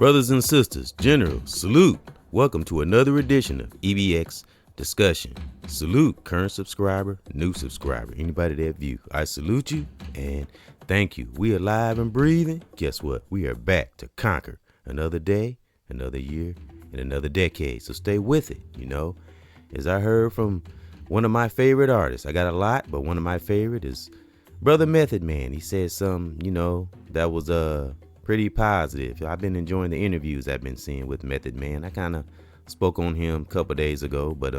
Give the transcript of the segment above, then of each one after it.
Brothers and sisters, generals, salute. Welcome to another edition of EBX Discussion. Salute current subscriber, new subscriber, anybody that view. I salute you and thank you. We are alive and breathing. Guess what? We are back to conquer another day, another year, and another decade. So stay with it, As I heard from one of my favorite artists, I got a lot, but one of my favorite is Brother Method Man. He said something, that was pretty positive. I've been enjoying the interviews I've been seeing with Method Man. I kind of spoke on him a couple days ago, but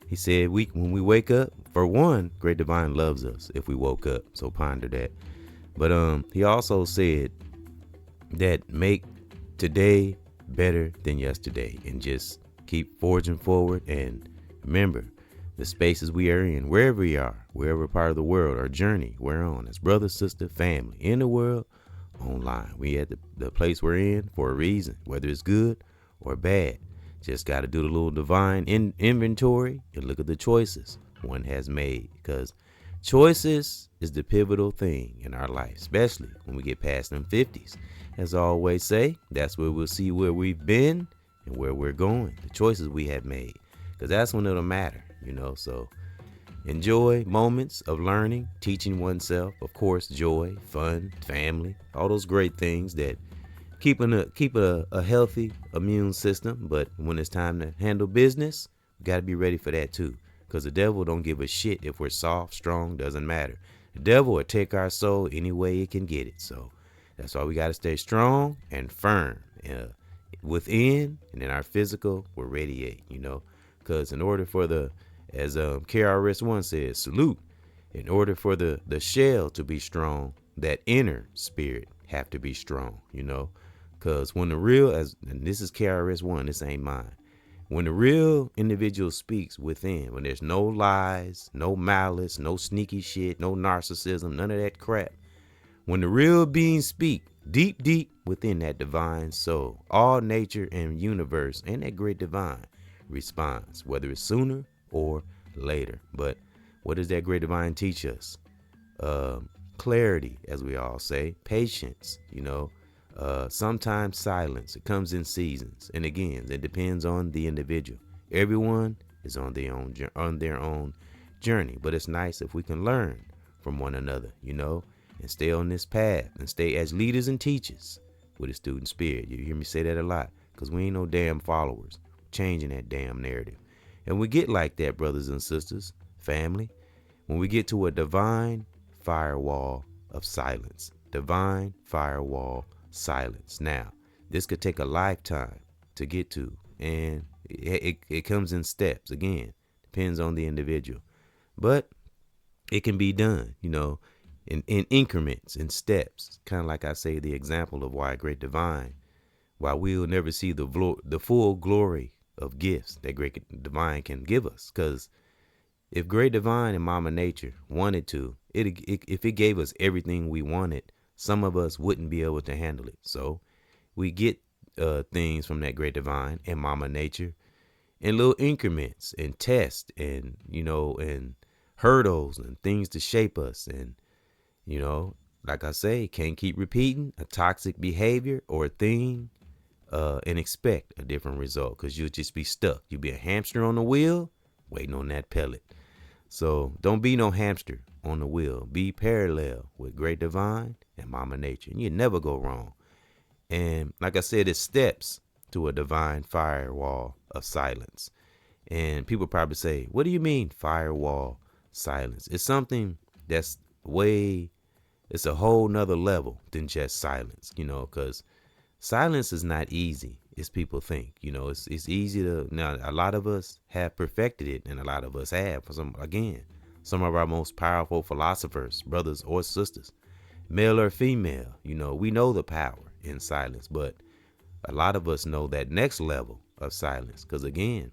he said when we wake up, for one, Great Divine loves us if we woke up. So ponder that. But he also said that make today better than yesterday and just keep forging forward. And remember, the spaces we are in, wherever we are, wherever part of the world or journey we're on, as brother, sister, family, in the world, online. We at the place we're in for a reason, whether it's good or bad. Just got to do the little divine inventory and look at the choices one has made, because choices is the pivotal thing in our life, especially when we get past them 50s. As I always say, that's where we'll see where we've been and where we're going, the choices we have made, because that's when it'll matter, so enjoy moments of learning, teaching oneself, of course, joy, fun, family, all those great things that keep a healthy immune system. But when it's time to handle business, we got to be ready for that too, because the devil don't give a shit if we're soft, strong, doesn't matter. The devil will take our soul any way it can get it. So that's why we got to stay strong and firm within, and then our physical will radiate, because in order for as KRS-One says, salute. In order for the shell to be strong, that inner spirit have to be strong, because when the real, and this is KRS-One, this ain't mine. When the real individual speaks within, when there's no lies, no malice, no sneaky shit, no narcissism, none of that crap. When the real beings speak deep within that divine soul, all nature and universe and that great divine responds, whether it's sooner or later. But what does that great divine teach us? Clarity, as we all say, patience, sometimes silence. It comes in seasons, and again, it depends on the individual. Everyone is on their own journey, but it's nice if we can learn from one another, and stay on this path and stay as leaders and teachers with a student spirit. You hear me say that a lot, because we ain't no damn followers. Changing that damn narrative. And we get like that, brothers and sisters, family, when we get to a divine firewall of silence. Divine firewall silence. Now, this could take a lifetime to get to, and it comes in steps. Again, depends on the individual. But it can be done, in increments, in steps. Kind of like I say, the example of why Great Divine, why we'll never see the full glory of gifts that Great Divine can give us. Because if Great Divine and Mama Nature wanted to, if it gave us everything we wanted, some of us wouldn't be able to handle it. So we get things from that Great Divine and Mama Nature in little increments and tests and, and hurdles and things to shape us. And, like I say, can't keep repeating a toxic behavior or a thing and expect a different result, because you'll just be stuck. You'll be a hamster on the wheel waiting on that pellet. So don't be no hamster on the wheel. Be parallel with Great Divine and Mama Nature, and you never go wrong. And like I said, it's steps to a divine firewall of silence. And people probably say, what do you mean firewall silence? It's something that's it's a whole nother level than just silence, because silence is not easy as people think. It's easy to, now a lot of us have perfected it, and a lot of us have. Some of our most powerful philosophers, brothers or sisters, male or female, we know the power in silence, but a lot of us know that next level of silence, because again,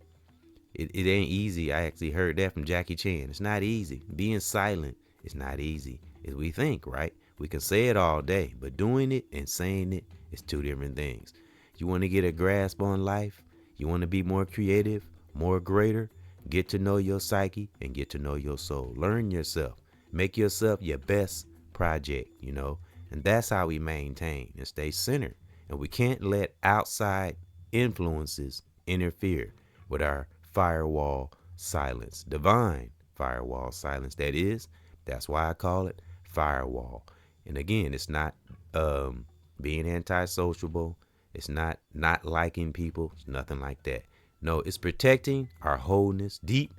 it ain't easy. I actually heard that from Jackie Chan. It's not easy. Being silent is not easy as we think, right? We can say it all day, but doing it and saying it is two different things. You want to get a grasp on life? You want to be more creative, more greater? Get to know your psyche and get to know your soul. Learn yourself. Make yourself your best project, and that's how we maintain and stay centered And we can't let outside influences interfere with our firewall silence. Divine firewall silence, that is. That's why I call it firewall. And again, it's not being antisociable. It's not liking people. It's nothing like that. No, it's protecting our wholeness deep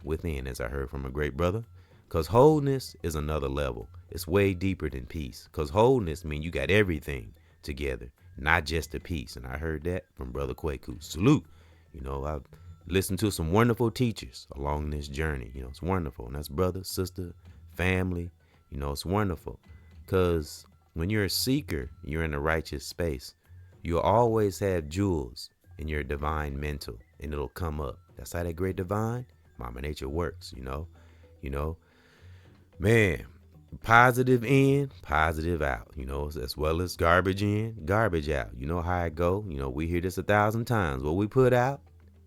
within, as I heard from a great brother. Because wholeness is another level. It's way deeper than peace. Because wholeness means you got everything together, not just a piece. And I heard that from Brother Kwaku. Salute. I've listened to some wonderful teachers along this journey. It's wonderful. And that's brother, sister, family. It's wonderful. Because when you're a seeker, you're in a righteous space. You'll always have jewels in your divine mental, and it'll come up. That's how that great divine, Mama Nature works, Man, positive in, positive out, as well as garbage in, garbage out. You know how it go. We hear this 1,000 times. What we put out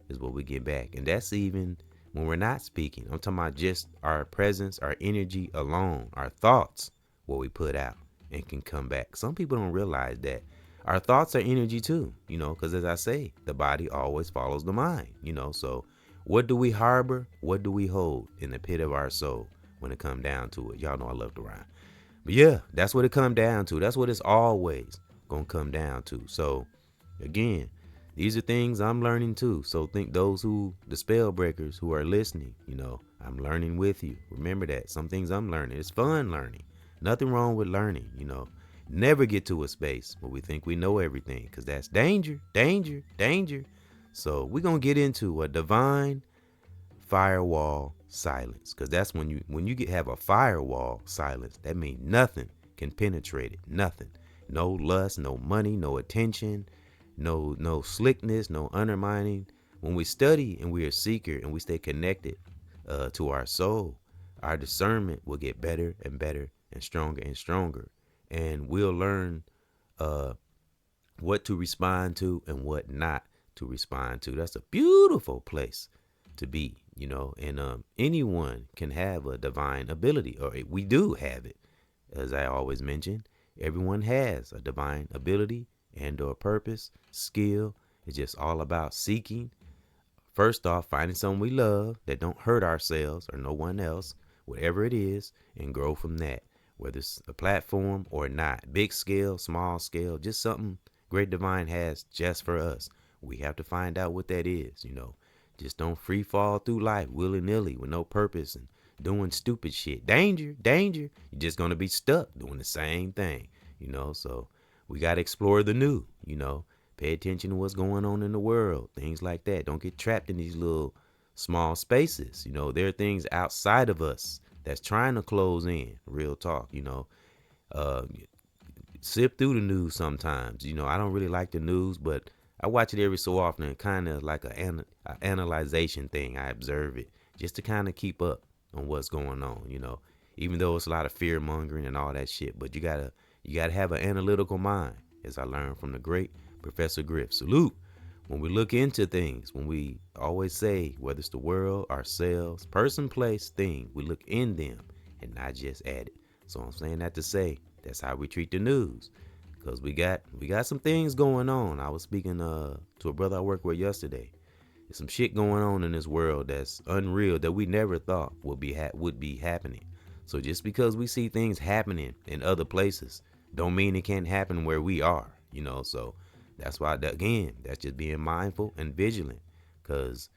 is what we get back. And that's even when we're not speaking. I'm talking about just our presence, our energy alone, our thoughts, what we put out and can come back. Some people don't realize that our thoughts are energy too, because as I say, the body always follows the mind, so what do we harbor? What do we hold in the pit of our soul when it come down to it? Y'all know I love to rhyme. But yeah, that's what it come down to. That's what it's always going to come down to. So again, these are things I'm learning too. So think the spell breakers who are listening, I'm learning with you. Remember that. Some things I'm learning. It's fun learning. Nothing wrong with learning, Never get to a space where we think we know everything, because that's danger, danger, danger. So we're going to get into a divine firewall silence, because that's when you have a firewall silence, that means nothing can penetrate it. Nothing. No lust, no money, no attention, no slickness, no undermining. When we study and we are seeker and we stay connected to our soul, our discernment will get better and better and stronger. And we'll learn what to respond to and what not to respond to. That's a beautiful place to be, and anyone can have a divine ability, or we do have it. As I always mention, everyone has a divine ability and or purpose, skill. It's just all about seeking. First off, finding someone we love that don't hurt ourselves or no one else, whatever it is, and grow from that. Whether it's a platform or not, big scale, small scale, just something Great Divine has just for us. We have to find out what that is, Just don't free fall through life willy-nilly with no purpose and doing stupid shit. Danger, danger. You're just going to be stuck doing the same thing, So we got to explore the new, Pay attention to what's going on in the world, things like that. Don't get trapped in these little small spaces. There are things outside of us that's trying to close in. Real talk, Sip through the news sometimes. I don't really like the news, but I watch it every so often, and kind of like an analyzation thing. I observe it just to kind of keep up on what's going on, even though it's a lot of fear mongering and all that shit. But you gotta have an analytical mind, as I learned from the great Professor Griff. Salute. When we look into things, when we always say, whether it's the world, ourselves, person, place, thing, we look in them and not just at it. So I'm saying that to say, that's how we treat the news. Because we got some things going on. I was speaking to a brother I worked with yesterday. There's some shit going on in this world that's unreal, that we never thought would be happening. So just because we see things happening in other places, don't mean it can't happen where we are, So that's why, again, that's just being mindful and vigilant. Because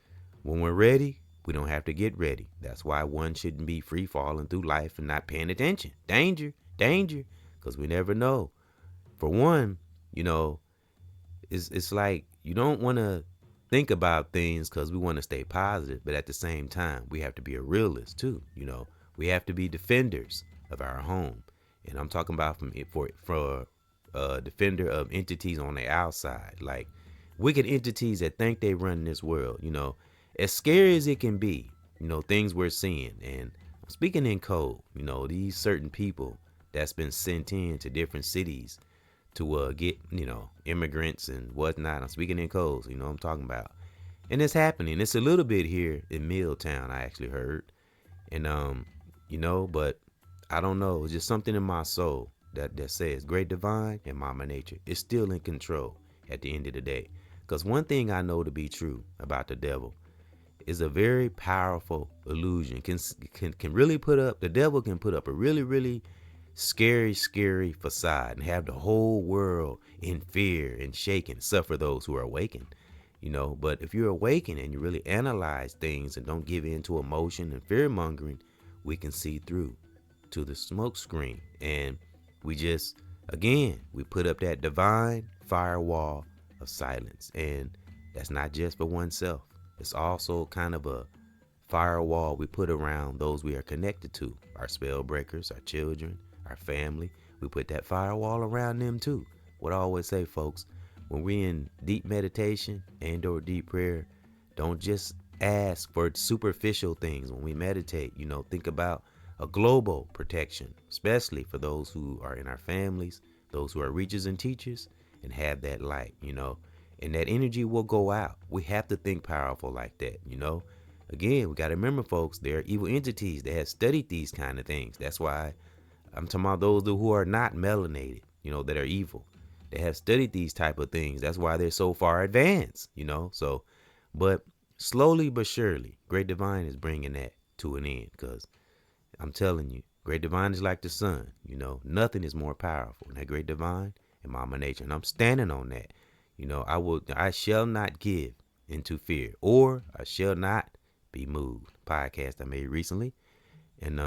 when we're ready, we don't have to get ready. That's why one shouldn't be free falling through life and not paying attention. Danger, danger, because we never know. For one, it's like you don't want to think about things because we want to stay positive, but at the same time, we have to be a realist too. We have to be defenders of our home, and I'm talking about for defender of entities on the outside, like wicked entities that think they run this world. As scary as it can be, things we're seeing, and I'm speaking in code. These certain people that's been sent in to different cities to get immigrants and whatnot. I'm speaking in codes. What I'm talking about, and it's happening. It's a little bit here in Milltown, I actually heard, and but I don't know. It's just something in my soul that says great divine and mama nature is still in control at the end of the day. Because one thing I know to be true about the devil is a very powerful illusion. Can really put up, the devil can put up a really scary facade and have the whole world in fear and shaking, suffer those who are awakened. But if you're awakened and you really analyze things and don't give in to emotion and fear mongering, we can see through to the smoke screen. And we just, again, we put up that divine firewall of silence. And that's not just for oneself. It's also kind of a firewall we put around those we are connected to, our spell breakers, our children, our family. We put that firewall around them too. What I always say, folks, when we're in deep meditation and or deep prayer, don't just ask for superficial things. When we meditate, think about a global protection, especially for those who are in our families, those who are reachers and teachers, and have that light, and that energy will go out. We have to think powerful like that, Again, we got to remember, folks, there are evil entities that have studied these kind of things. That's why I'm talking about those who are not melanated, that are evil. They have studied these type of things. That's why they're so far advanced, So, but slowly but surely, Great Divine is bringing that to an end. Because I'm telling you, Great Divine is like the sun. Nothing is more powerful than that Great Divine and Mama Nature. And I'm standing on that. I shall not give into fear, or I shall not be moved. Podcast I made recently. And,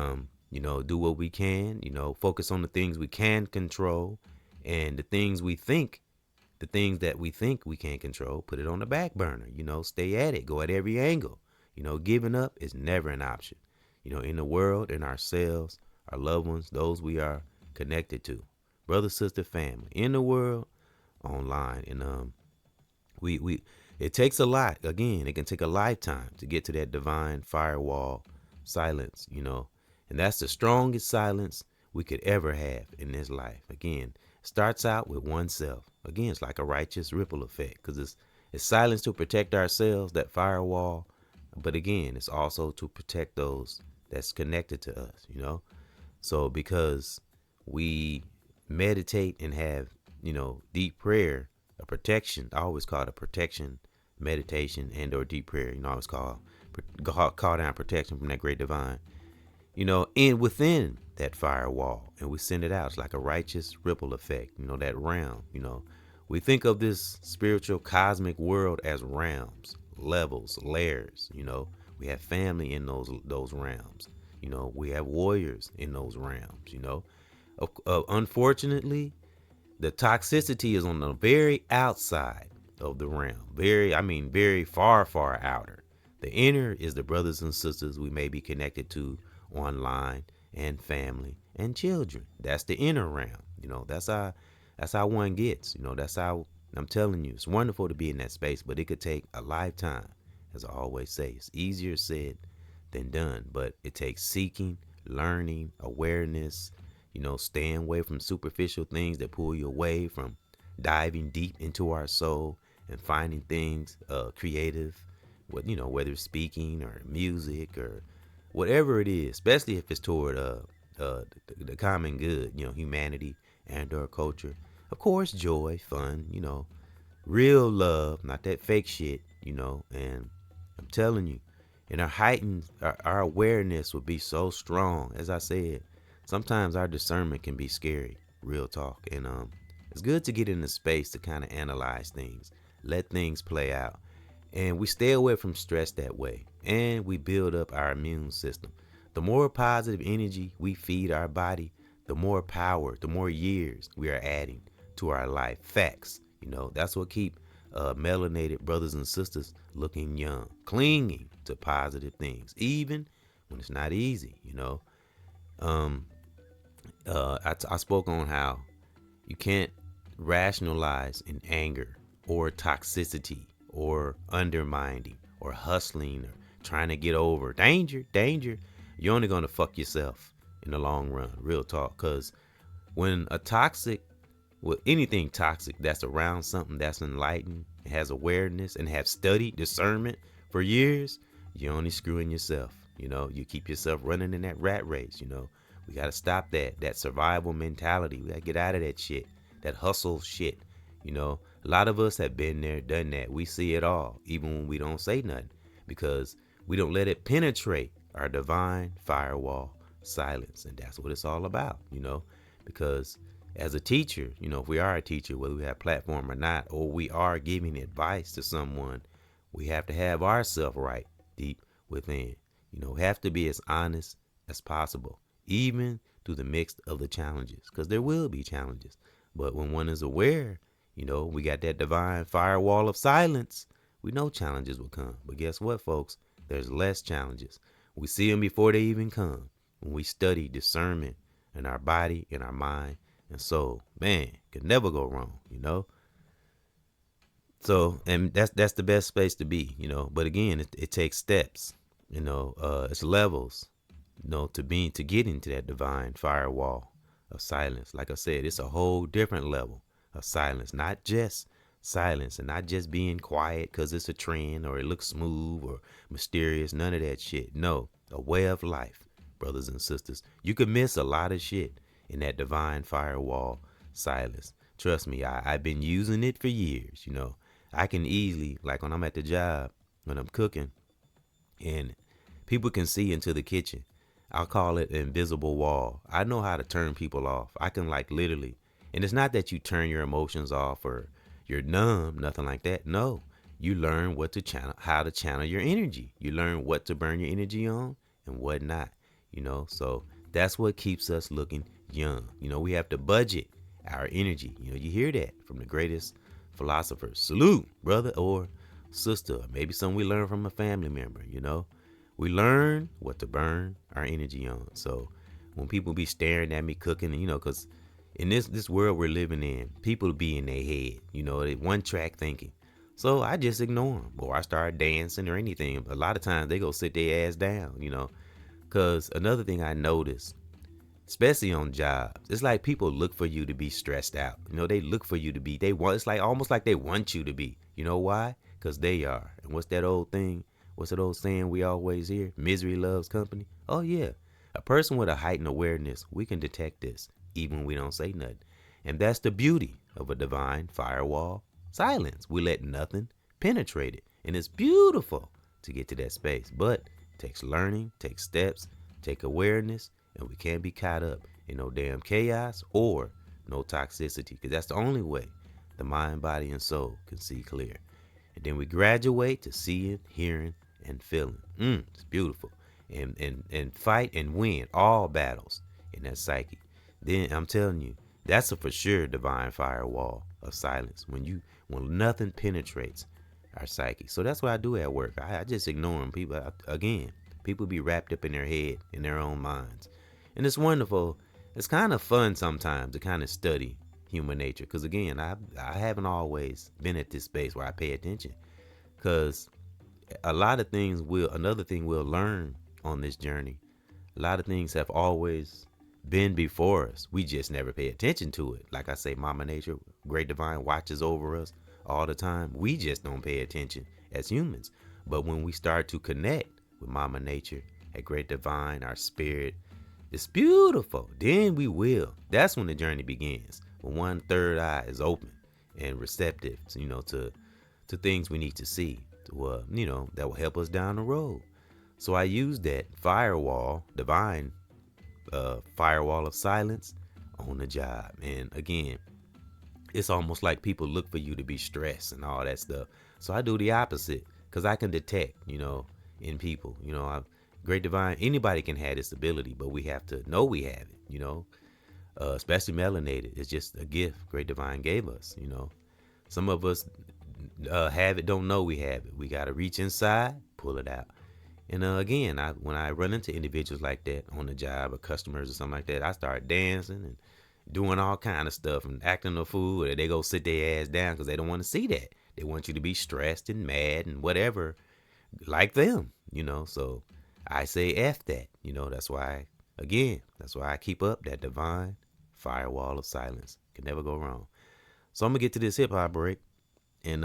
do what we can, focus on the things we can control, and the things that we think we can't control, put it on the back burner, stay at it, go at every angle. Giving up is never an option, in the world, in ourselves, our loved ones, those we are connected to, brother, sister, family, in the world, online. And, it takes a lot. Again, it can take a lifetime to get to that divine firewall silence, and that's the strongest silence we could ever have in this life. Again, starts out with oneself. Again, it's like a righteous ripple effect, because it's silence to protect ourselves, that firewall. But again, it's also to protect those that's connected to us, So because we meditate and have, deep prayer, a protection, I always call it a protection meditation and or deep prayer, I always call down protection from that great divine, and within that firewall, and we send it out. It's like a righteous ripple effect, that realm, we think of this spiritual cosmic world as realms, levels, layers, we have family in those realms, we have warriors in those realms, unfortunately, the toxicity is on the very outside of the realm, very far outer. The inner is the brothers and sisters we may be connected to online, and family and children. That's the inner realm. That's how one gets. That's how, I'm telling you, it's wonderful to be in that space, but it could take a lifetime. As I always say, it's easier said than done, but it takes seeking, learning, awareness, staying away from superficial things that pull you away from diving deep into our soul and finding things creative, whether it's speaking or music or whatever it is, especially if it's toward the common good, humanity and or culture. Of course, joy, fun, real love, not that fake shit, and I'm telling you, and our awareness would be so strong. As I said, sometimes our discernment can be scary, real talk. And it's good to get in the space to kind of analyze things, let things play out. And we stay away from stress that way. And we build up our immune system. The more positive energy we feed our body, the more power, the more years we are adding to our life. Facts. That's what keep melanated brothers and sisters looking young, clinging to positive things, even when it's not easy. I spoke on how you can't rationalize in anger or toxicity or undermining or hustling or trying to get over. Danger. You're only going to fuck yourself in the long run. Real talk. Because when anything toxic that's around something that's enlightened, has awareness, and have studied discernment for years, you're only screwing yourself. You keep yourself running in that rat race. We got to stop that survival mentality. We got to get out of that shit, that hustle shit. You know, a lot of us have been there, done that. We see it all, even when we don't say nothing, because we don't let it penetrate our divine firewall, silence. And that's what it's all about, you know, because as a teacher, you know, if we are a teacher, whether we have platform or not, or we are giving advice to someone, we have to have ourselves right deep within. You know, have to be as honest as possible, even through the mix of the challenges, because there will be challenges. But when one is aware, you know, we got that divine firewall of silence, we know challenges will come. But guess what, folks? There's less challenges. We see them before they even come. When we study discernment in our body, in our mind, and soul, man, could never go wrong, you know? So, and that's the best space to be, you know. But again, it takes steps, you know. It's levels, you know, to get into that divine firewall of silence. Like I said, it's a whole different level of silence, not just silence and not just being quiet because it's a trend or it looks smooth or mysterious. None of that shit. No, a way of life, brothers and sisters. You could miss a lot of shit in that divine firewall silence. Trust me, I've been using it for years, you know. I can easily, like when I'm at the job, when I'm cooking, and people can see into the kitchen. I'll call it an invisible wall. I know how to turn people off. I can like literally, and it's not that you turn your emotions off or you're numb, nothing like that. No, you learn what to channel, how to channel your energy. You learn what to burn your energy on and what not, you know. So that's what keeps us looking young. You know, we have to budget our energy. You know, you hear that from the greatest philosophers. Salute, brother or sister. Maybe something we learn from a family member, you know. We learn what to burn our energy on. So when people be staring at me cooking, you know, because in this world we're living in, people be in their head, you know, they one track thinking. So I just ignore them, or I start dancing or anything. A lot of times they go sit their ass down, you know, because another thing I noticed, especially on jobs, it's like people look for you to be stressed out. You know, they look for you to be, they want, it's like almost like they want you to be. You know why? Because they are. And what's that old thing? What's that old saying we always hear? Misery loves company. Oh, yeah. A person with a heightened awareness, we can detect this even when we don't say nothing. And that's the beauty of a divine firewall silence. We let nothing penetrate it. And it's beautiful to get to that space. But it takes learning, takes steps, take awareness, and we can't be caught up in no damn chaos or no toxicity, because that's the only way the mind, body, and soul can see clear. And then we graduate to seeing, hearing, and feeling. It's beautiful. And fight and win all battles in that psyche. Then I'm telling you, that's a for sure divine firewall of silence. When nothing penetrates our psyche. So that's what I do at work. I just ignore them. People be wrapped up in their head, in their own minds. And it's wonderful. It's kind of fun sometimes to kind of study human nature. Because again, I haven't always been at this space where I pay attention. Because another thing we'll learn on this journey, a lot of things have always been before us. We just never pay attention to it. Like I say, Mama Nature, Great Divine watches over us all the time. We just don't pay attention as humans. But when we start to connect with Mama Nature, at Great Divine, our spirit, it's beautiful. Then we will. That's when the journey begins. When one third eye is open and receptive, you know, to things we need to see, to you know, that will help us down the road. So I use that firewall, divine firewall of silence on the job. And again, it's almost like people look for you to be stressed and all that stuff. So I do the opposite, because I can detect, you know, in people, you know, Great Divine, anybody can have this ability, but we have to know we have it, you know, especially melanated. It's just a gift Great Divine gave us, you know. Some of us have it, don't know we have it. We got to reach inside, pull it out. And again, when I run into individuals like that on the job or customers or something like that, I start dancing and doing all kind of stuff and acting a fool, or they go sit their ass down because they don't want to see that. They want you to be stressed and mad and whatever, like them, you know. So I say F that, you know. That's why I keep up that divine firewall of silence. Can never go wrong. So I'm gonna get to this hip hop break, and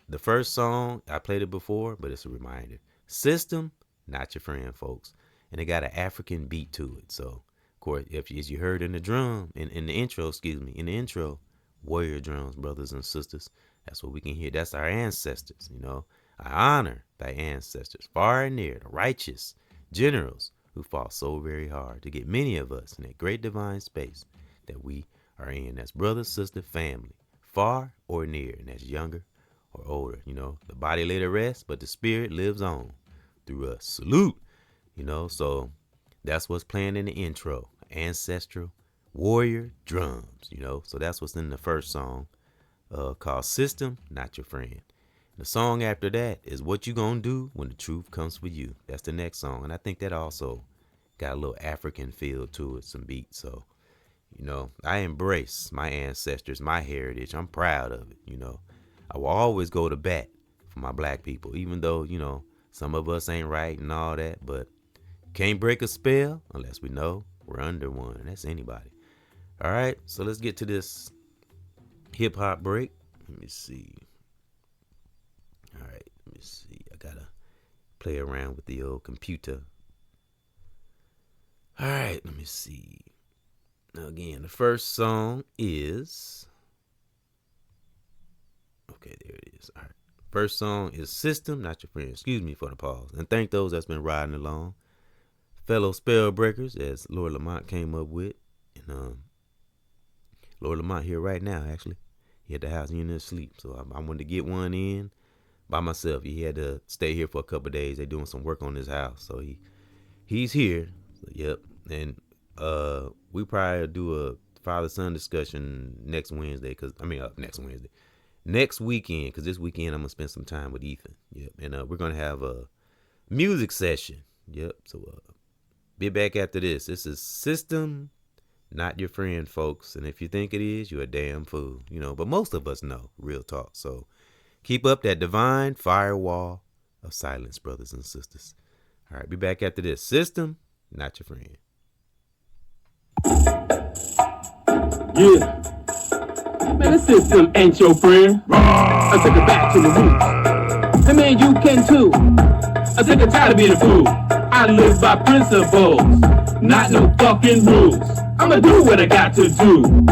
the first song I played it before, but it's a reminder. System, not your friend, folks, and it got an African beat to it. So Of course, if as you heard in the drum, in the intro, in the intro, warrior drums, brothers and sisters. That's what we can hear. That's our ancestors, you know. I honor thy ancestors, far and near, the righteous generals who fought so very hard to get many of us in that great divine space that we are in. That's brother, sister, family, far or near, and that's younger or older. You know, the body lay to rest, but the spirit lives on through us. Salute, you know. So that's what's playing in the intro. Ancestral warrior drums, you know. So that's what's in the first song called System, Not Your Friend. The song after that is What You Gonna Do When the Truth Comes For You. That's the next song. And I think that also got a little African feel to it, some beats. So, you know, I embrace my ancestors, my heritage. I'm proud of it, you know. I will always go to bat for my black people, even though, you know, some of us ain't right and all that, but can't break a spell unless we know we're under one. That's anybody. All right, so let's get to this hip hop break. Let me see. All right, let me see. I gotta play around with the old computer. All right, let me see. Now again, the first song is. Okay, there it is. All right. First song is System, Not Your Friend. Excuse me for the pause. And thank those that's been riding along. Fellow spell breakers, as Lord Lamont came up with. And Lord Lamont here right now, actually. He at the house, he in his sleep. So I wanted to get one in by myself. He had to stay here for a couple of days. They doing some work on his house. So he's here. So, yep. And we probably do a father-son discussion next Wednesday. Next Wednesday. Next weekend, because this weekend I'm going to spend some time with Ethan. Yep. And we're going to have a music session. Yep. So be back after this. This is System, Not Your Friend, folks. And if you think it is, you're a damn fool. You know, but most of us know, real talk. So keep up that divine firewall of silence, brothers and sisters. All right, be back after this. System, Not Your Friend. Yeah. Man, the system ain't your friend. I took it back to the roots. Hey man, you can too. I take it tired of being a fool. I live by principles, not no fucking rules. I'ma do what I got to do.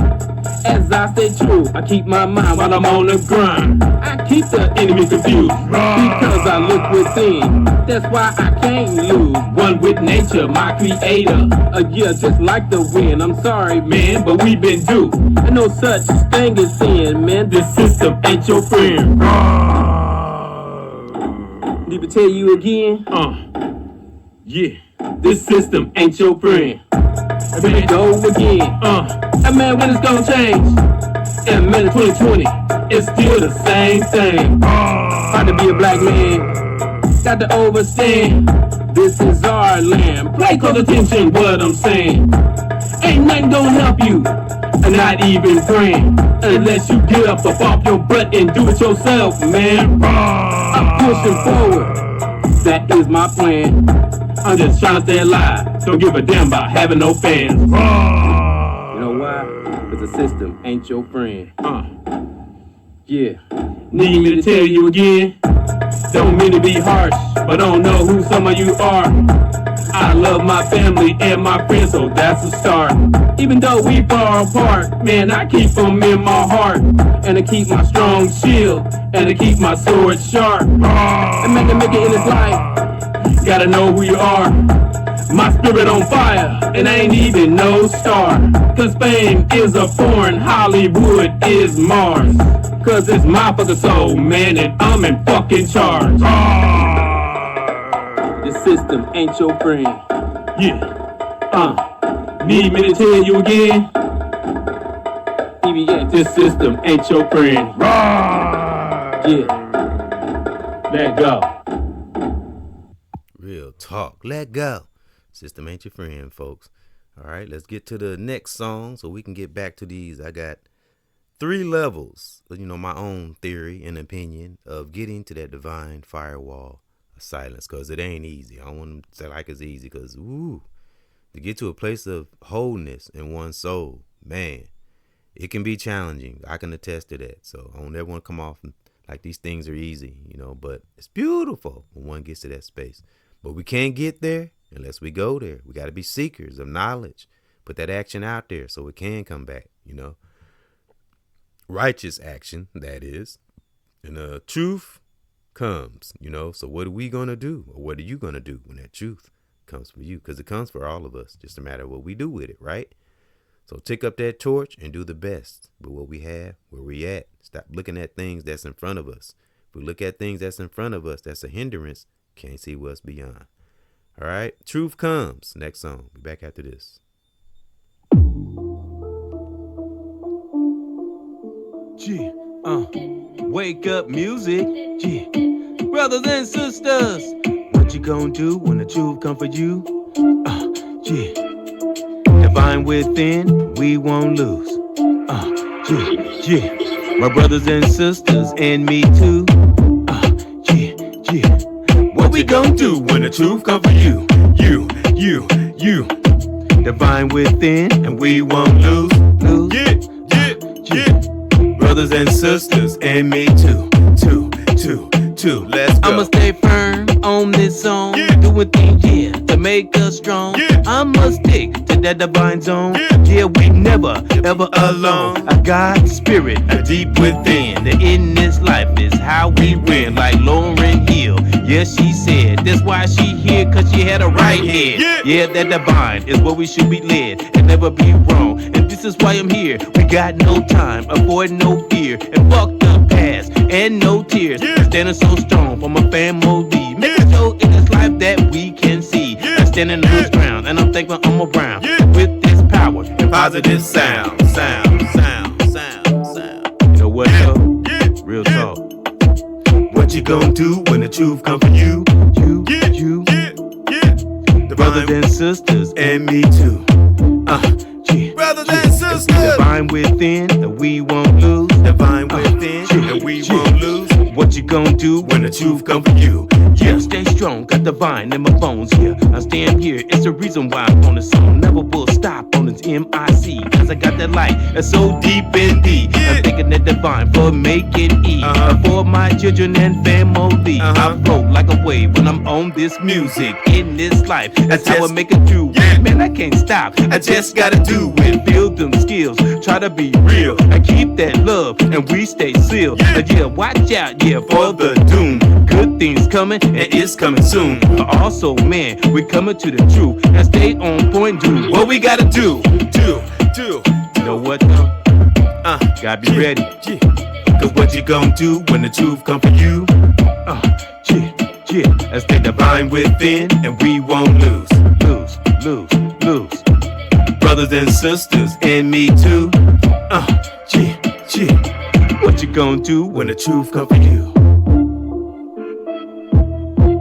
As I stay true, I keep my mind while I'm on the grind. I keep the enemy confused because I look within. That's why I can't lose. One with nature, my creator. Yeah, just like the wind. I'm sorry, man, but we've been due. And no such thing as sin, man. This system ain't your friend. Need to tell you again? Yeah. This system ain't your friend. Here we go again. And man, when it's gonna change? In minute 2020, it's still the same thing. Hard to be a black man, got to overstand. This is our land. Pay close attention what I'm saying. Ain't nothing gonna help you, and not even praying, unless you get up off your butt and do it yourself, man. I'm pushing forward. That is my plan. I'm just trying to stay alive. Don't give a damn about having no fans. You know why? Because the system ain't your friend. Yeah. Need me to tell you again? Don't mean to be harsh, but don't know who some of you are. I love my family and my friends, so that's a start. Even though we far apart, man, I keep them in my heart. And I keep my strong shield, and I keep my sword sharp. And make it in this life, gotta know who you are. My spirit on fire, and I ain't even no star. Cause fame is a foreign, Hollywood is Mars. Cause it's my fucking soul, man, and I'm in fucking charge. The system ain't your friend. Yeah. Need me to tell you again? EBX, this system ain't your friend. Yeah. Let go. Real talk. Let go. System ain't your friend, folks. All right, let's get to the next song so we can get back to these. I got 3 levels, you know, my own theory and opinion of getting to that divine firewall of silence, because it ain't easy. I don't want to say like it's easy, because, to get to a place of wholeness in one's soul, man, it can be challenging. I can attest to that. So I don't ever want to come off like these things are easy, you know, but it's beautiful when one gets to that space. But we can't get there unless we go there. We got to be seekers of knowledge, Put that action out there so it can come back, righteous action, that is. And truth comes, so what are we going to do? Or what are you going to do when that truth comes for you? Because it comes for all of us, just a matter of what we do with it, right? So take up that torch and do the best with what we have, where we at. Stop looking at things that's in front of us. If we look at things that's in front of us, that's a hindrance. Can't see what's beyond. All right. Truth comes. Next song. Be back after this. Yeah, wake up music. Yeah, brothers and sisters, what you gonna do when the truth come for you? Yeah, divine within, we won't lose. Yeah, my brothers and sisters and me too. Yeah, what we gonna do when the truth come for you? You. Divine within, and we won't lose. Yeah. Brothers and sisters and me too. Let's go. I'ma stay firm on this song. Doing things, to make us strong. I'ma stick to that divine zone. We never, ever alone. A God spirit, a deep within. The in this life is how we win. Like Lauren Hill, she said. That's why she here, cause she had a right head. That divine is where we should be led and never be wrong. And this is why I'm here. We got no time, avoid no fear, and fuck the past and no tears. Standing so strong for my family. Making sure in this life that we can see. I'm standing on this ground, and I'm thankful I'm around with this power and positive sound. You know what though? Real talk. What you gonna do when the truth come for you? You. The brothers and sisters and me too. Brothers and sisters. Divine within, and we won't lose. Divine within, and we won't lose. What you gonna do when the truth come for you? Stay strong, got divine in my bones. I stand here, it's the reason why I'm on the song. Never will stop on this MIC, cause I got that light that's so deep in D. I'm thinking that divine for making E. For my children and family. I float like a wave when I'm on this music. In this life, that's how I make it through. Man, I can't stop, I just gotta do it. Build them skills, try to be real. I keep that love, and we stay sealed. Watch out, for the doom. Good things coming, and it's coming soon. But also, man, we coming to the truth. And stay on point, do what we gotta do. You know what though? Gotta be ready. Cause what you gonna do when the truth come for you? Let's stay divine within, and we won't lose. Brothers and sisters and me too. What you gonna do when the truth come for you?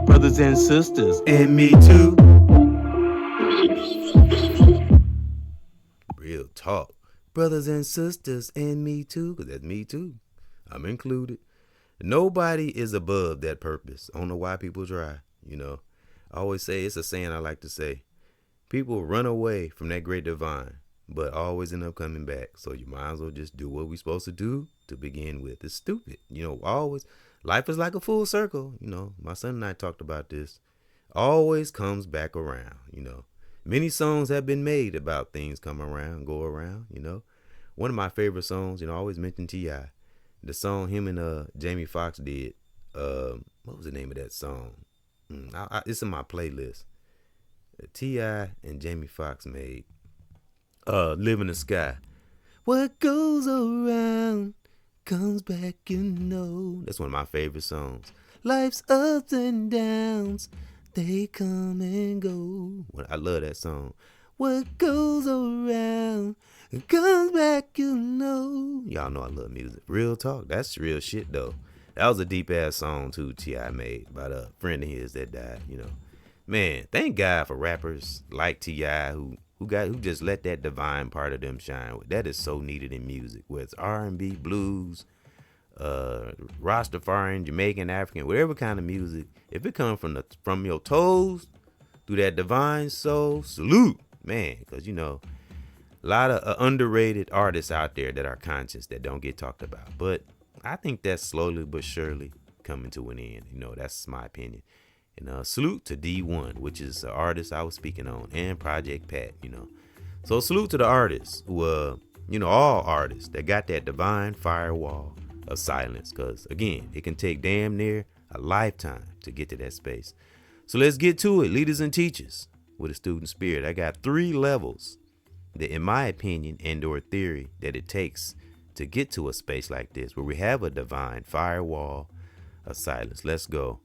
Brothers and sisters and me too. Real talk. Brothers and sisters and me too, because that's me too. I'm included. Nobody is above that purpose. I don't know why people try, I always say, it's a saying I like to say. People run away from that great divine, but always end up coming back. So you might as well just do what we're supposed to do to begin with. It's stupid. Always. Life is like a full circle. My son and I talked about this. Always comes back around, Many songs have been made about things come around, go around, One of my favorite songs, I always mention T.I. The song him and Jamie Foxx did. What was the name of that song? It's in my playlist. T.I. and Jamie Foxx made Live in the Sky. What goes around comes back, That's one of my favorite songs. Life's ups and downs, they come and go. I love that song. What goes around comes back, Y'all know I love music. Real talk. That's real shit, though. That was a deep-ass song, too, T.I. made about a friend of his that died, Man, thank God for rappers like T.I. who just let that divine part of them shine. That is so needed in music, whether it's R&B, blues, Rastafarian, Jamaican, African, whatever kind of music. If it comes from your toes through that divine soul, salute, man, because a lot of underrated artists out there that are conscious that don't get talked about. But I think that's slowly but surely coming to an end. That's my opinion. And salute to D1, which is the artist I was speaking on, and Project Pat. So salute to the artists who, all artists that got that divine firewall of silence. Because again, it can take damn near a lifetime to get to that space. So let's get to it, leaders and teachers with a student spirit. I got 3 levels that, in my opinion and or theory, that it takes to get to a space like this where we have a divine firewall of silence. Let's go.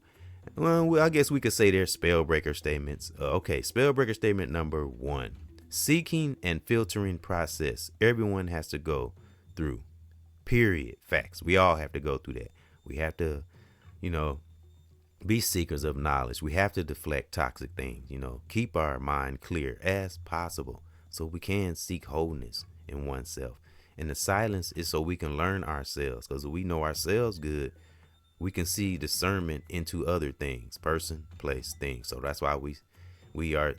Well, I guess we could say they're spell breaker statements. Okay, spell breaker statement number 1. Seeking and filtering process. Everyone has to go through. Period. Facts. We all have to go through that. We have to, be seekers of knowledge. We have to deflect toxic things, keep our mind clear as possible so we can seek wholeness in oneself. And the silence is so we can learn ourselves, because if we know ourselves good, we can see discernment into other things, person, place, things. So that's why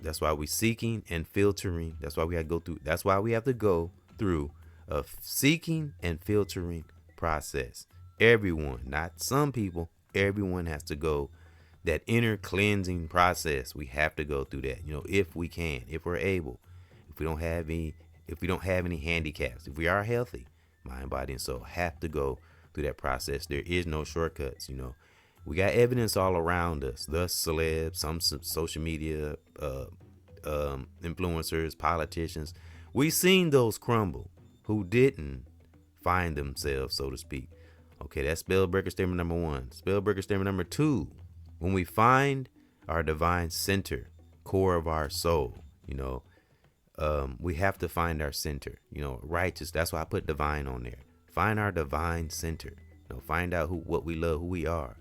that's why we seeking and filtering. That's why we have to go through. That's why we have to go through a seeking and filtering process. Everyone, not some people, everyone has to go that inner cleansing process. We have to go through that, if we can, if we're able, if we don't have any handicaps, if we are healthy, mind, body, and soul, have to go through that process. There is no shortcuts. We got evidence all around us. The celebs, some social media influencers, politicians. We've seen those crumble who didn't find themselves, so to speak. Okay, that's spell breaker statement number 1. Spell breaker statement number 2. When we find our divine center, core of our soul, we have to find our center, righteous. That's why I put divine on there. Find our divine center. Find out what we love, who we are,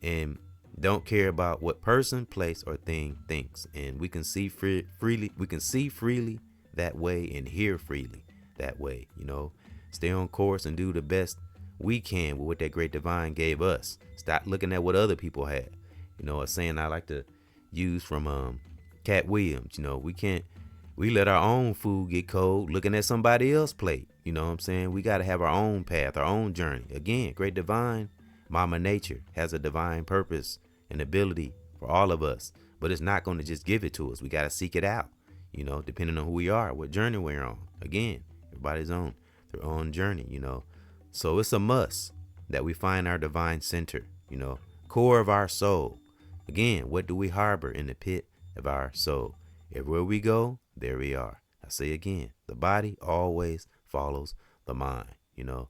and don't care about what person, place, or thing thinks. And we can see freely. We can see freely that way and hear freely that way. Stay on course and do the best we can with what that great divine gave us. Stop looking at what other people had. A saying I like to use from Cat Williams. We let our own food get cold looking at somebody else's plate. You know what I'm saying? We got to have our own path, our own journey. Again, great divine, Mama Nature has a divine purpose and ability for all of us, but it's not going to just give it to us. We got to seek it out, depending on who we are, what journey we're on. Again, everybody's on their own journey, So it's a must that we find our divine center, core of our soul. Again, what do we harbor in the pit of our soul? Everywhere we go, there we are. I say again, the body always follows the mind, All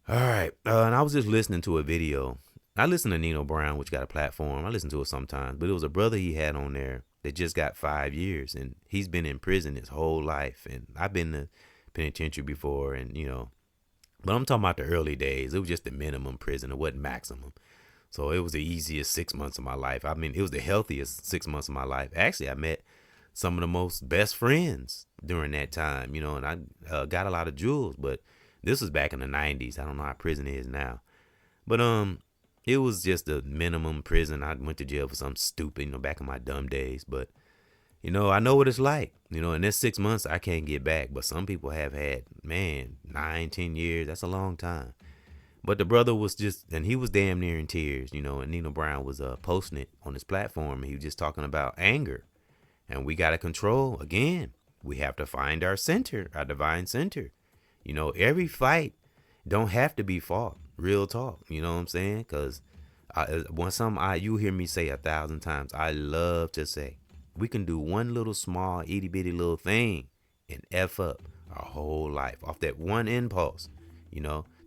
right. And I was just listening to a video. I listen to Nino Brown, which got a platform. I listen to it sometimes, but it was a brother he had on there that just got 5 years, and he's been in prison his whole life. And I've been to penitentiary before, and, but I'm talking about the early days. It was just the minimum prison. It wasn't maximum. So it was the easiest 6 months of my life. I mean, it was the healthiest 6 months of my life. Actually, I met some of the most best friends during that time, and I got a lot of jewels, but this was back in the 90s. I don't know how prison is now, but it was just a minimum prison. I went to jail for something stupid, back in my dumb days, but I know what it's like, in this 6 months, I can't get back, but some people have had, 9-10 years. That's a long time. But the brother was and he was damn near in tears, and Nino Brown was posting it on his platform. And he was just talking about anger. And we got to control. Again, we have to find our center, our divine center. Every fight don't have to be fought. Real talk. You know what I'm saying? Because you hear me say 1,000 times, I love to say, we can do one little small itty bitty little thing and F up our whole life off that one impulse.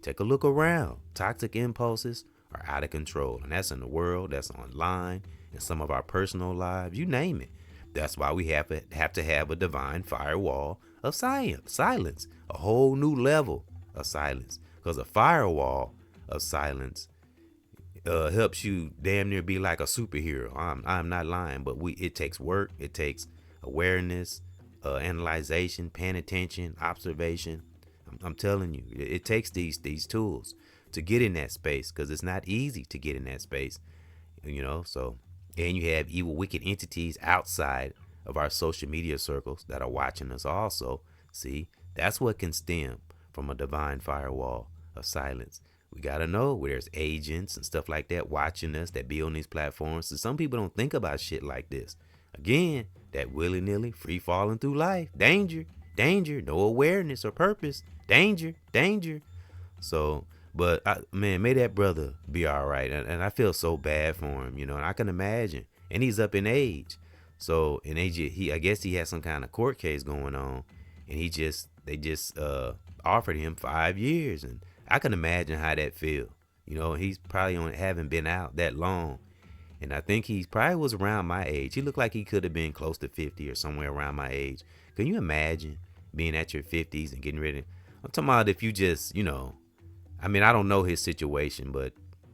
Take a look around. Toxic impulses are out of control. And that's in the world, that's online, in some of our personal lives, you name it. That's why we have to have a divine firewall of silence, a whole new level of silence. Because a firewall of silence helps you damn near be like a superhero. I'm not lying, but it takes work. It takes awareness, analyzation, paying attention, observation. I'm telling you, it takes these tools to get in that space, because it's not easy to get in that space, so. And you have evil, wicked entities outside of our social media circles that are watching us also. See, that's what can stem from a divine firewall of silence. We got to know where there's agents and stuff like that watching us that be on these platforms. So some people don't think about shit like this. Again, that willy-nilly free falling through life. Danger, danger, no awareness or purpose. Danger, danger. So, but man, may that brother be all right. And I feel so bad for him, and I can imagine. And he's up in age. So, and I guess he had some kind of court case going on, and they just offered him 5 years, and I can imagine how that feel. He's probably haven't been out that long, and I think he probably was around my age. He looked like he could have been close to 50 or somewhere around my age. Can you imagine being at your 50s and getting ready? I'm talking about if you just, I mean, I don't know his situation,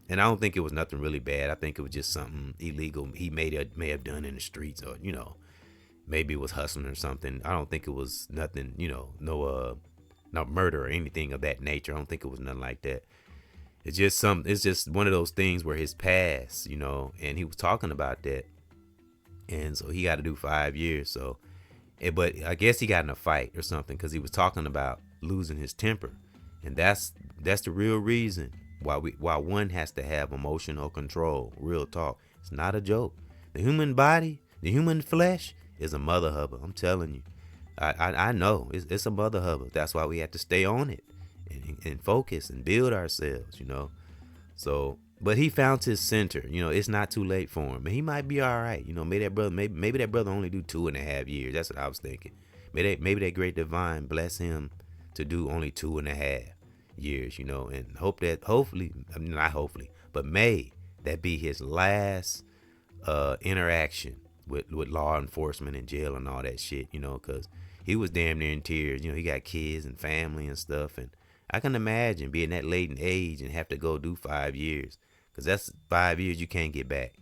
and I don't think it was nothing really bad. I think it was just something illegal he may have done in the streets, or, maybe it was hustling or something. I don't think it was nothing, no murder or anything of that nature. I don't think it was nothing like that. It's just one of those things where his past, and he was talking about that. And so he got to do 5 years. So, but I guess he got in a fight or something, because he was talking about losing his temper. And that's the real reason why one has to have emotional control. Real talk. It's not a joke. The human body, the human flesh is a mother hubber. I'm telling you. I know it's a mother hubber. That's why we have to stay on it and focus and build ourselves, So, but he found his center. It's not too late for him. And he might be all right. Maybe that brother only do 2.5 years. That's what I was thinking. Maybe that great divine bless him to do only 2.5 years, and may that be his last interaction with law enforcement and jail and all that shit, because he was damn near in tears. He got kids and family and stuff, and I can imagine being that late in age and have to go do 5 years, because that's 5 years you can't get back.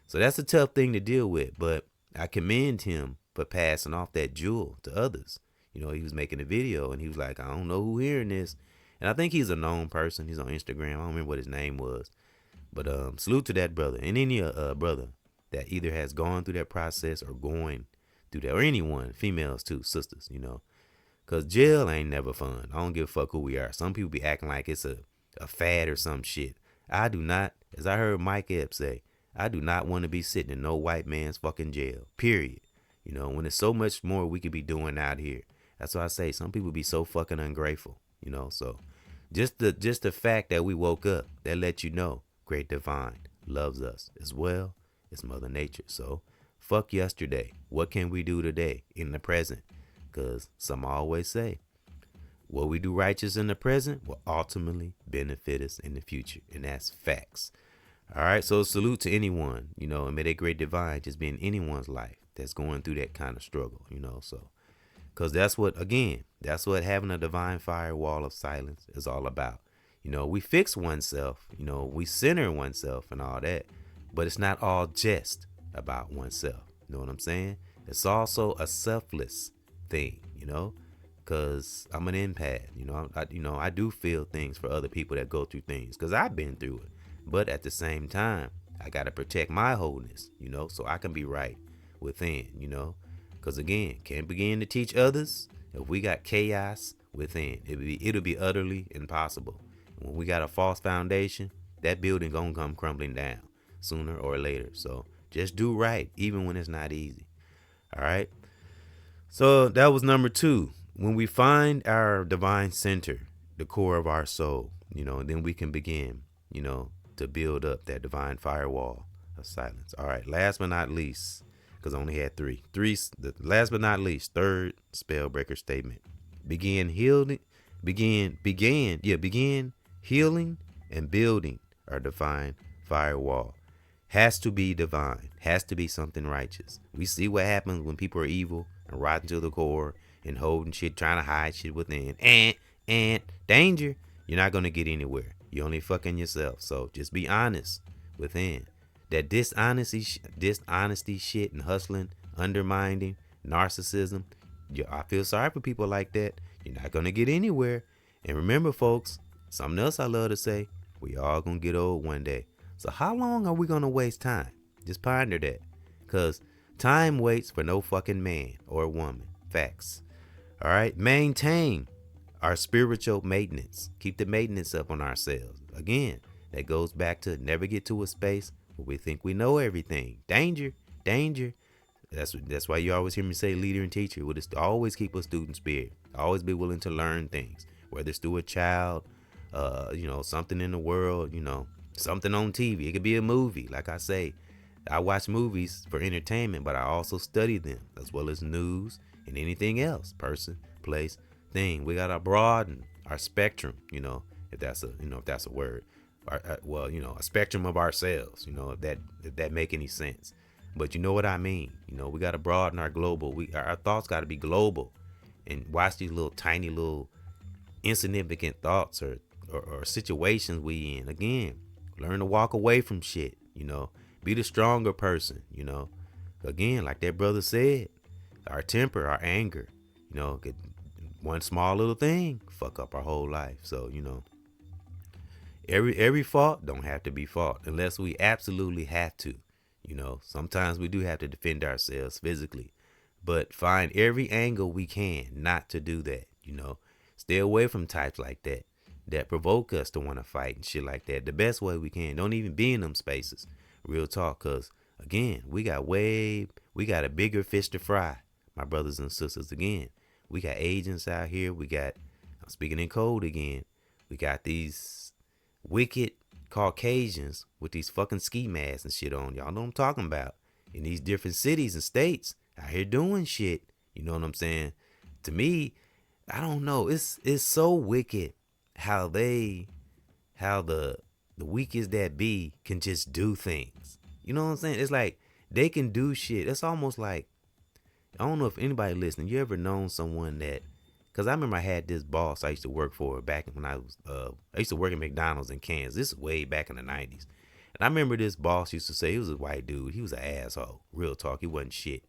So that's a tough thing to deal with, but I commend him for passing off that jewel to others. He was making a video, and he was like, I don't know who hearing this. And I think he's a known person. He's on Instagram. I don't remember what his name was. But salute to that brother, and any brother that either has gone through that process or going through that, or anyone, females too, sisters, because jail ain't never fun. I don't give a fuck who we are. Some people be acting like it's a fad or some shit. I do not, as I heard Mike Epps say, I do not want to be sitting in no white man's fucking jail, period. When there's so much more we could be doing out here. That's why I say some people be so fucking ungrateful, so just the fact that we woke up, that let you know great divine loves us as well as Mother Nature. So fuck yesterday. What can we do today in the present? Because some always say what we do righteous in the present will ultimately benefit us in the future, and that's facts. All right, so salute to anyone, and may that great divine just be in anyone's life that's going through that kind of struggle, so because that's what having a divine firewall of silence is all about. We fix oneself, we center oneself and all that, but it's not all just about oneself. You know what I'm saying? It's also a selfless thing, because I'm an empath. I do feel things for other people that go through things, because I've been through it. But at the same time, I got to protect my wholeness, so I can be right within, because again, can't begin to teach others if we got chaos within. It'll be utterly impossible. When we got a false foundation, that building gonna come crumbling down sooner or later. So just do right, even when it's not easy. All right. So that was number 2. When we find our divine center, the core of our soul, then we can begin, to build up that divine firewall of silence. All right. Last but not least, because I only had 3. Last but not least, third spell breaker statement. Begin healing and building our divine firewall. Has to be divine. Has to be something righteous. We see what happens when people are evil and rotten to the core and holding shit, trying to hide shit within. And danger. You're not going to get anywhere. You're only fucking yourself. So just be honest within. That dishonesty shit and hustling, undermining, narcissism. I feel sorry for people like that. You're not going to get anywhere. And remember, folks, something else I love to say, we all going to get old one day. So how long are we going to waste time? Just ponder that. Because time waits for no fucking man or woman. Facts. All right. Maintain our spiritual maintenance. Keep the maintenance up on ourselves. Again, that goes back to never get to a space where we think we know everything. Danger. That's why you always hear me say leader and teacher. Would always keep a student spirit. Always be willing to learn things, whether it's through a child, something in the world, something on TV. It could be a movie. Like I say, I watch movies for entertainment, but I also study them as well as news and anything else, person, place, thing. We gotta broaden our spectrum, if that's a word, a spectrum of ourselves, if that make any sense. But you know what I mean. We gotta broaden our global. Our thoughts gotta be global, and watch these little tiny little insignificant thoughts or situations we in. Again, learn to walk away from shit. Be the stronger person. Again, like that brother said, our temper, our anger, could one small little thing fuck up our whole life. So every fault don't have to be fought unless we absolutely have to. Sometimes we do have to defend ourselves physically, but find every angle we can not to do that. Stay away from types like that provoke us to want to fight and shit like that the best way we can. Don't even be in them spaces. Real talk, cause again, we got a bigger fish to fry, my brothers and sisters. Again, we got agents out here. I'm speaking in code again. We got these wicked Caucasians with these fucking ski masks and shit on. Y'all know what I'm talking about. In these different cities and states out here doing shit. You know what I'm saying? To me, I don't know. It's so wicked how the weakest that be can just do things. You know what I'm saying? It's like they can do shit. It's almost like, I don't know if anybody listening, you ever known someone that, because I remember I had this boss I used to work for back when I used to work at McDonald's in Kansas. This is way back in the 90s. And I remember this boss used to say, he was a white dude. He was an asshole. Real talk. He wasn't shit.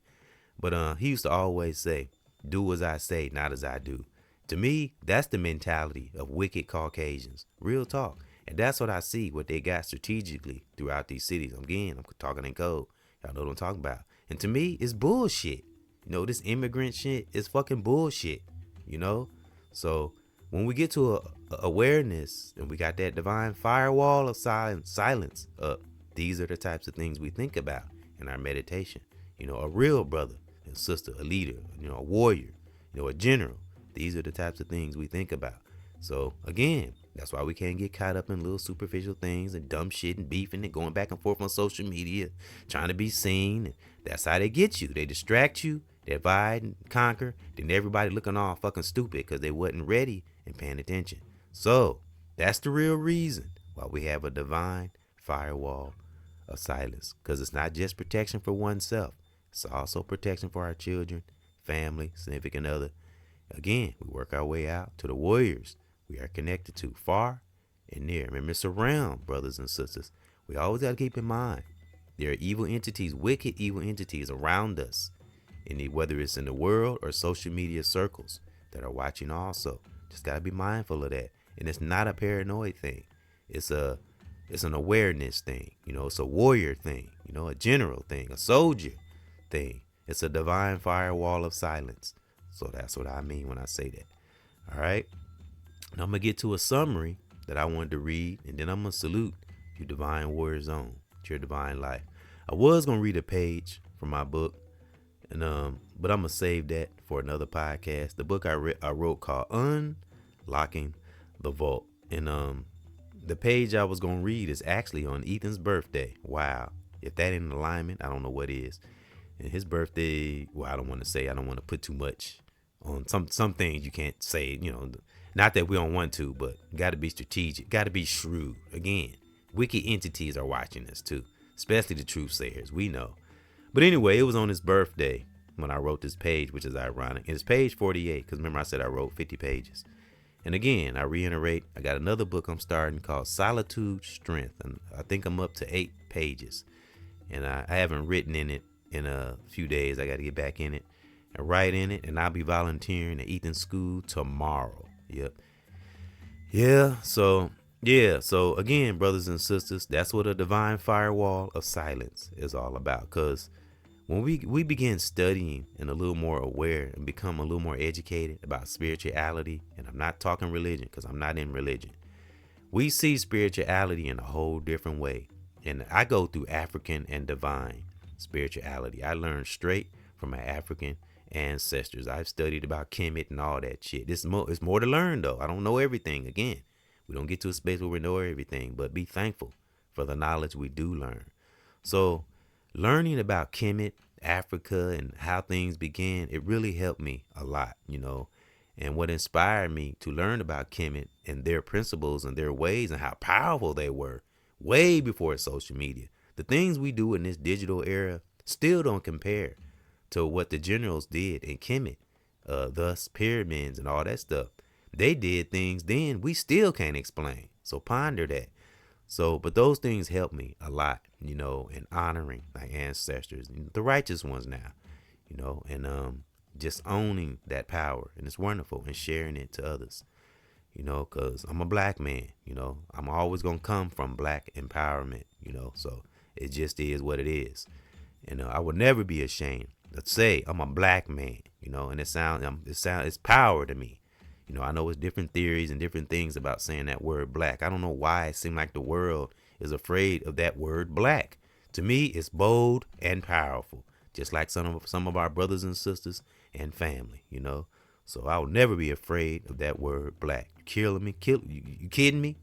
But he used to always say, do as I say, not as I do. To me, that's the mentality of wicked Caucasians. Real talk. And that's what I see, what they got strategically throughout these cities. Again, I'm talking in code. Y'all know what I'm talking about. And to me, it's bullshit. This immigrant shit is fucking bullshit. So when we get to a awareness and we got that divine firewall of silence up, these are the types of things we think about in our meditation. A real brother and sister, a leader, a warrior, a general. These are the types of things we think about. So again, that's why we can't get caught up in little superficial things and dumb shit and beefing and going back and forth on social media, trying to be seen. That's how they get you. They distract you, they divide and conquer, then everybody looking all fucking stupid because they wasn't ready and paying attention. So that's the real reason why we have a divine firewall of silence, because it's not just protection for oneself. It's also protection for our children, family, significant other. Again, we work our way out to the warriors we are connected to, far and near. Remember, it's around, brothers and sisters. We always got to keep in mind, there are evil entities, wicked evil entities around us, whether it's in the world or social media circles that are watching also. Just got to be mindful of that. And it's not a paranoid thing. It's an awareness thing. It's a warrior thing, a general thing, a soldier thing. It's a divine firewall of silence. So that's what I mean when I say that. All right. Now I'm going to get to a summary that I wanted to read, and then I'm going to salute you, Divine Warrior Zone, to your divine life. I was going to read a page from my book, but I'm going to save that for another podcast. The book I wrote called Unlocking the Vault. And the page I was going to read is actually on Ethan's birthday. Wow. If that ain't in alignment, I don't know what is. And his birthday, well, I don't want to put too much on some things you can't say, not that we don't want to, but got to be strategic, got to be shrewd. Again, wicked entities are watching us too, especially the truth sayers, we know. But anyway, it was on his birthday when I wrote this page, which is ironic. And it's page 48, because remember I said I wrote 50 pages. And again, I reiterate, I got another book I'm starting called Solitude Strength, and I think I'm up to 8 pages. And I haven't written in it in a few days. I got to get back in it and write in it, and I'll be volunteering at Ethan's school tomorrow. Yep. So again, brothers and sisters, that's what a divine firewall of silence is all about. Because when we begin studying and a little more aware and become a little more educated about spirituality, and I'm not talking religion because I'm not in religion, we see spirituality in a whole different way. And I go through African and divine. spirituality. I learned straight from my African ancestors. I've studied about Kemet and all that shit. It's more to learn though. I don't know everything. Again, we don't get to a space where we know everything, but be thankful for the knowledge we do learn. So learning about Kemet, Africa, and how things began, it really helped me a lot, And what inspired me to learn about Kemet and their principles and their ways and how powerful they were way before social media. The things we do in this digital era still don't compare to what the generals did in Kemet, thus pyramids and all that stuff. They did things then we still can't explain. So ponder that. But those things help me a lot, in honoring my ancestors, the righteous ones now, and just owning that power. And it's wonderful, and sharing it to others, because I'm a black man, I'm always going to come from black empowerment, so it just is what it is. I would never be ashamed to say I'm a black man, and it's power to me. I know it's different theories and different things about saying that word black. I don't know why it seems like the world is afraid of that word black. To me, it's bold and powerful, just like some of our brothers and sisters and family, So I will never be afraid of that word black. You kidding me?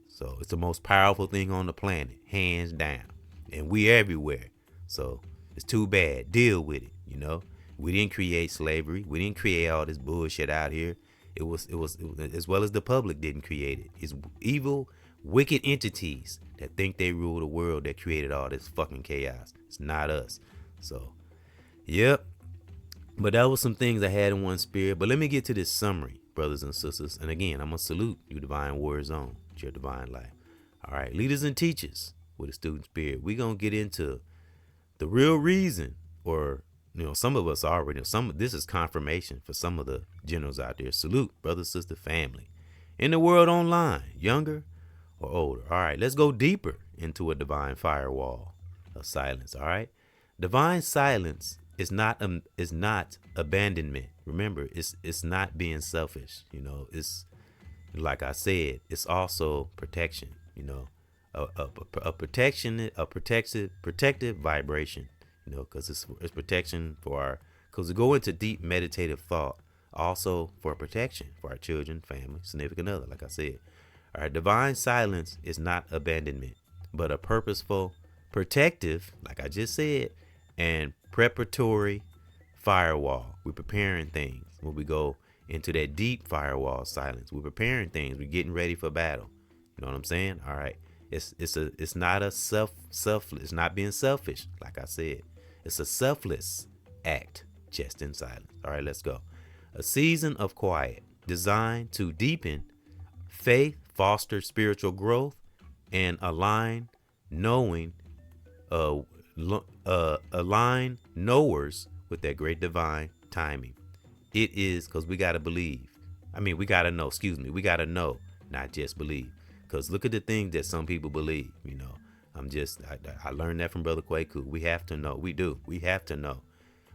So it's the most powerful thing on the planet, hands down. And we everywhere. So it's too bad. Deal with it, We didn't create slavery. We didn't create all this bullshit out here. It was as well as the public didn't create it. It's evil, wicked entities that think they rule the world that created all this fucking chaos. It's not us. So, yep. But that was some things I had in one spirit. But let me get to this summary, brothers and sisters. And again, I'm going to salute you, Divine Warrior Zone, your divine life. All right, leaders and teachers with a student spirit. We're going to get into the real reason, or some of us already, this is confirmation for some of the generals out there. Salute, brother, sister, family. In the world online, younger or older. All right, let's go deeper into a divine firewall of silence. All right. Divine silence is not abandonment. Remember, it's not being selfish. It's like I said, it's also protection, a protective vibration. Because it's protection because we go into deep meditative thought, also for protection for our children, family, significant other, like I said. All right, divine silence is not abandonment, but a purposeful, protective, like I just said, and preparatory firewall. We're preparing things when we go into that deep firewall silence. We're preparing things. We're getting ready for battle. You know what I'm saying? All right. It's not a selfless. It's not being selfish, like I said. It's a selfless act, just in silence. All right, let's go. A season of quiet designed to deepen faith, foster spiritual growth, and align knowers with that great divine timing. It is because we got to believe. We got to know, we got to know, not just believe. Because look at the things that some people believe, I learned that from Brother Kwaku. We have to know. We do. We have to know.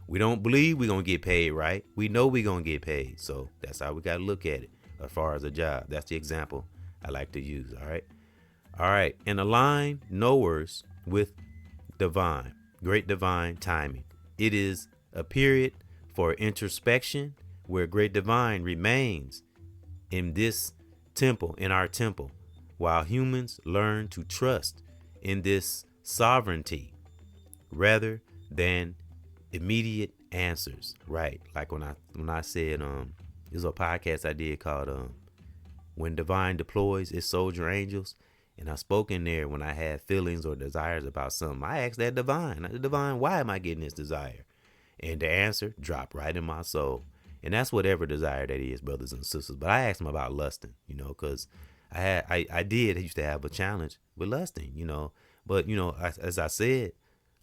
We don't believe we're going to get paid, right? We know we're going to get paid. So that's how we got to look at it as far as a job. That's the example I like to use, all right? All right. And align knowers with great divine timing. It is a period for introspection where great divine remains in this temple, in our temple, while humans learn to trust in this sovereignty rather than immediate answers. Right. Like when I said, there's a podcast I did called When Divine Deploys Its Soldier Angels. And I spoke in there when I had feelings or desires about something. I asked that divine, why am I getting this desire? And the answer dropped right in my soul. And that's whatever desire that is, brothers and sisters. But I asked him about lusting, because I used to have a challenge with lusting, but as I said,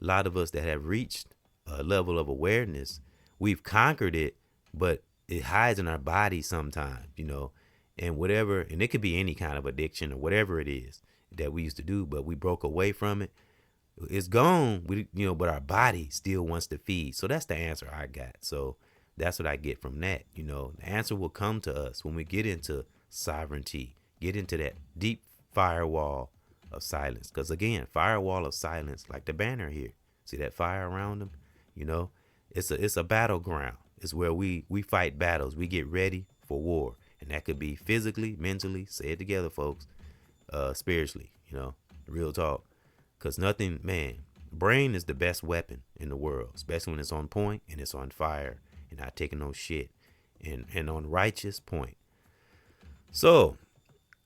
a lot of us that have reached a level of awareness, we've conquered it, but it hides in our body sometimes, and whatever, and it could be any kind of addiction or whatever it is that we used to do, but we broke away from it. It's gone, but our body still wants to feed. So that's the answer I got. So that's what I get from that. The answer will come to us when we get into sovereignty, get into that deep firewall of silence. Because again, firewall of silence, like the banner here, See that fire around them? It's a battleground. It's where we fight battles. We get ready for war. And that could be physically, mentally, say it together, folks, spiritually, real talk. Because nothing, man, brain is the best weapon in the world, especially when it's on point and it's on fire and not taking no shit and on righteous point. So,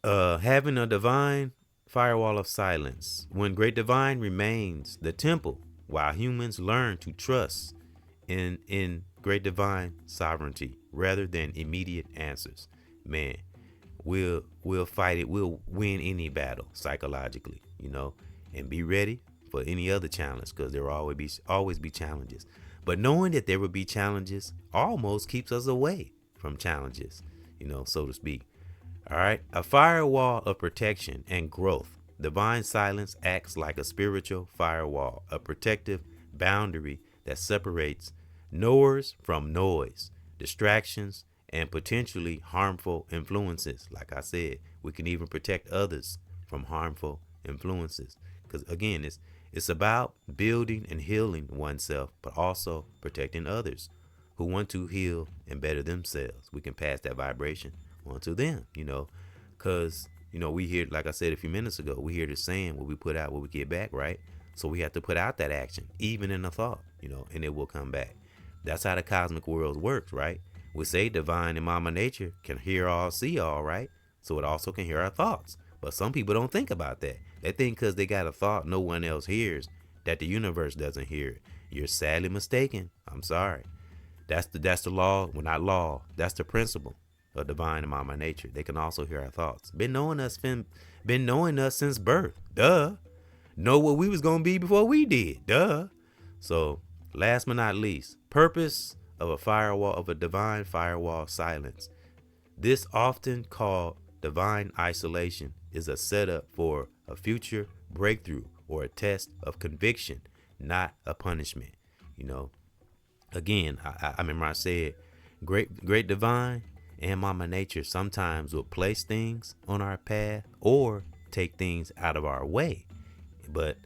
having a divine firewall of silence. When great divine remains the temple, while humans learn to trust in great divine sovereignty rather than immediate answers, man, we'll fight it. We'll win any battle psychologically, and be ready for any other challenge, because there will always be challenges. But knowing that there will be challenges almost keeps us away from challenges, so to speak. All right, a firewall of protection and growth. Divine silence acts like a spiritual firewall, a protective boundary that separates knowers from noise, distractions, and potentially harmful influences. Like I said, we can even protect others from harmful influences. Because again, it's about building and healing oneself, but also protecting others who want to heal and better themselves. We can pass that vibration onto them, because, we hear, like I said a few minutes ago, we hear the saying, what we put out, what we get back, right? So we have to put out that action, even in a thought, and it will come back. That's how the cosmic world works, right? We say divine and mama nature can hear all, see all, right? So it also can hear our thoughts. But some people don't think about that. They think because they got a thought no one else hears, that the universe doesn't hear it. You're sadly mistaken. I'm sorry. That's the law. Well, not law. That's the principle of divine and mama nature. They can also hear our thoughts. Been knowing us since birth. Duh. Know what we was gonna be before we did. Duh. So, last but not least, purpose of a divine firewall silence. This often called divine isolation is a setup for a future breakthrough or a test of conviction, not a punishment. Again, I remember I said great divine and mama nature sometimes will place things on our path or take things out of our way. But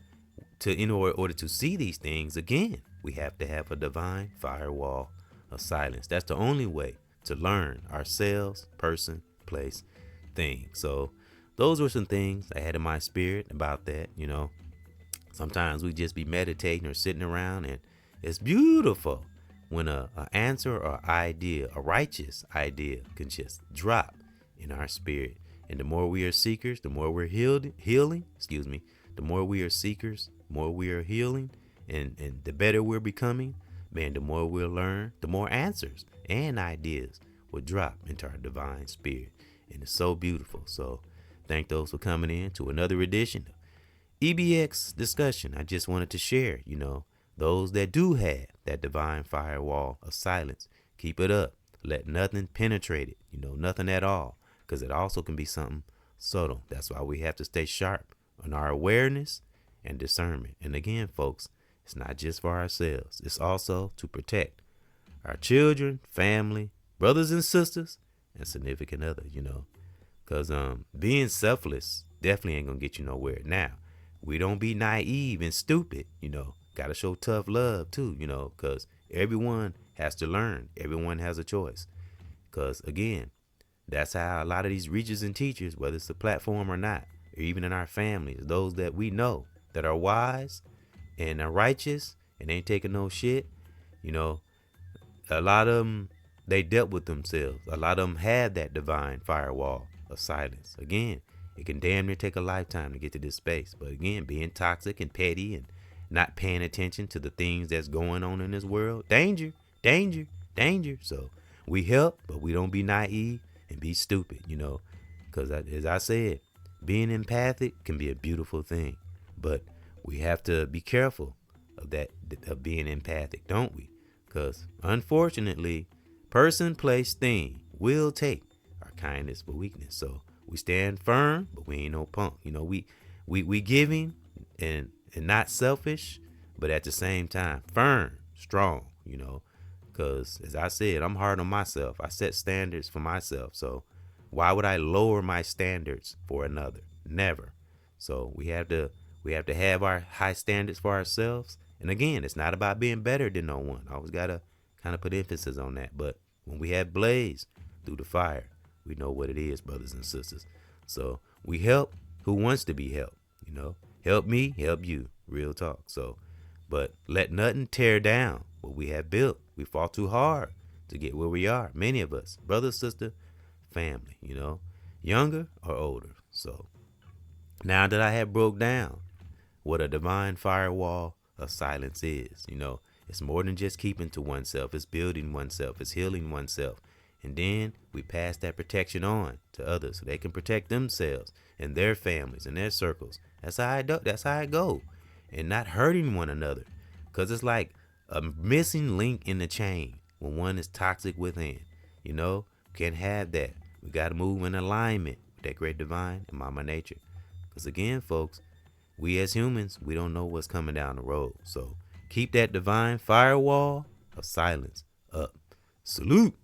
in order to see these things, again, we have to have a divine firewall of silence. That's the only way to learn ourselves, person, place, thing. So those were some things I had in my spirit about that. Sometimes we just be meditating or sitting around, and it's beautiful when a answer or idea, a righteous idea, can just drop in our spirit. And the more we are seekers, the more we're healing. The more we are seekers, the more we are healing, and the better we're becoming, man, the more we'll learn, the more answers and ideas will drop into our divine spirit. And it's so beautiful. So thank those for coming in to another edition of EBX discussion. I just wanted to share, those that do have that divine firewall of silence, keep it up. Let nothing penetrate it, nothing at all, because it also can be something subtle. That's why we have to stay sharp on our awareness and discernment. And again, folks, it's not just for ourselves. It's also to protect our children, family, brothers and sisters, and significant other, because being selfless definitely ain't gonna get you nowhere. Now, we don't be naive and stupid, gotta show tough love too, because everyone has to learn. Everyone has a choice, because again, that's how a lot of these reachers and teachers, whether it's a platform or not, or even in our families, those that we know that are wise and are righteous and ain't taking no shit, a lot of them, they dealt with themselves. A lot of them had that divine firewall of silence. Again, it can damn near take a lifetime to get to this space. But again, being toxic and petty and not paying attention to the things that's going on in this world, danger, danger, danger. So we help, but we don't be naive and be stupid, because as I said, being empathic can be a beautiful thing, but we have to be careful of that, of being empathic, don't we? Because unfortunately, person, place, thing will take our kindness for weakness. So we stand firm, but we ain't no punk. We giving and not selfish, but at the same time, firm, strong, because as I said, I'm hard on myself. I set standards for myself. So why would I lower my standards for another? Never. So we have to have our high standards for ourselves And again, it's not about being better than no one. I always got to kind of put emphasis on that. But when we have blaze through the fire, we know what it is, brothers and sisters. So we help who wants to be helped, you know. Help me, help you. Real talk. So, but let nothing tear down what we have built. We fought too hard to get where we are. Many of us, brother, sister, family, you know, younger or older. So now that I have broke down what a divine firewall of silence is, you know, it's more than just keeping to oneself. It's building oneself. It's healing oneself. And then we pass that protection on to others so they can protect themselves and their families and their circles. That's how I go. And not hurting one another. Because it's like a missing link in the chain when one is toxic within. You know, can't have that. We got to move in alignment with that great divine and mama nature. Because again, folks, we as humans, we don't know what's coming down the road. So keep that divine firewall of silence up. Salute.